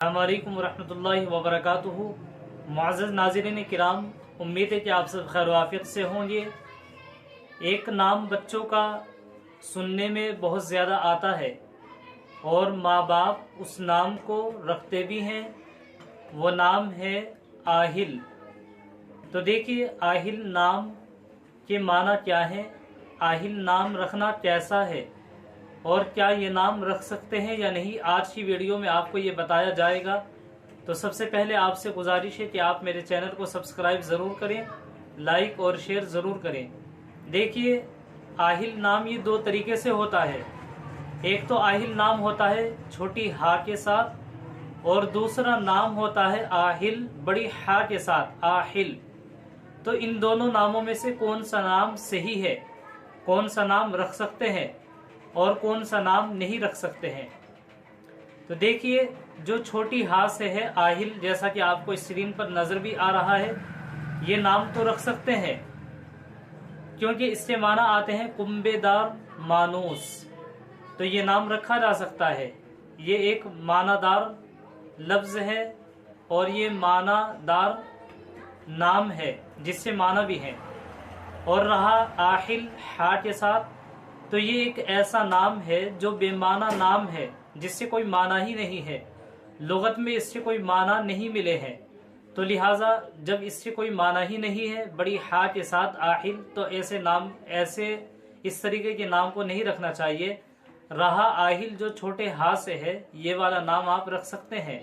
अस्सलामुअलैकुम वरहमतुल्लाहि वबरकातुहू। मुअज़्ज़ज़ नाज़रीन किराम, उम्मीद है कि आप सब खैर आफियत से होंगे। एक नाम बच्चों का सुनने में बहुत ज़्यादा आता है और माँ बाप उस नाम को रखते भी हैं। वो नाम है आहिल। तो देखिए, आहिल नाम के माना क्या है, आहिल नाम रखना कैसा है और क्या ये नाम रख सकते हैं या नहीं, आज की वीडियो में आपको ये बताया जाएगा। तो सबसे पहले आपसे गुजारिश है कि आप मेरे चैनल को सब्सक्राइब ज़रूर करें, लाइक और शेयर ज़रूर करें। देखिए, आहिल नाम ये दो तरीके से होता है। एक तो आहिल नाम होता है छोटी हा के साथ और दूसरा नाम होता है आहिल बड़ी हा के साथ, आहिल। तो इन दोनों नामों में से कौन सा नाम सही है, कौन सा नाम रख सकते हैं और कौन सा नाम नहीं रख सकते हैं। तो देखिए, जो छोटी हा से है आहिल, जैसा कि आपको स्क्रीन पर नजर भी आ रहा है, ये नाम तो रख सकते हैं क्योंकि इससे माना आते हैं कुंबेदार मानूस। तो ये नाम रखा जा सकता है। ये एक मानादार लफ्ज है और ये मानादार नाम है जिससे माना भी है। और रहा आहिल हा के साथ, तो ये एक ऐसा नाम है जो बेमाना नाम है जिससे कोई माना ही नहीं है। लुगत में इससे कोई माना नहीं मिले हैं। तो लिहाजा जब इससे कोई माना ही नहीं है बड़ी हा के साथ आहिल, तो ऐसे नाम, इस तरीके के नाम को नहीं रखना चाहिए। रहा आहिल जो छोटे हा से है, ये वाला नाम आप रख सकते हैं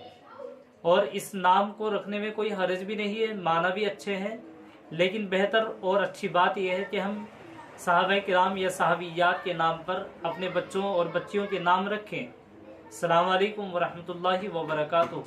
और इस नाम को रखने में कोई हर्ज भी नहीं है, माना भी अच्छे हैं। लेकिन बेहतर और अच्छी बात यह है कि हम सहाबा किराम या सहाबियात के नाम पर अपने बच्चों और बच्चियों के नाम रखें। अस्सलाम वालेकुम वरहमतुल्लाहि वबरकातुहू।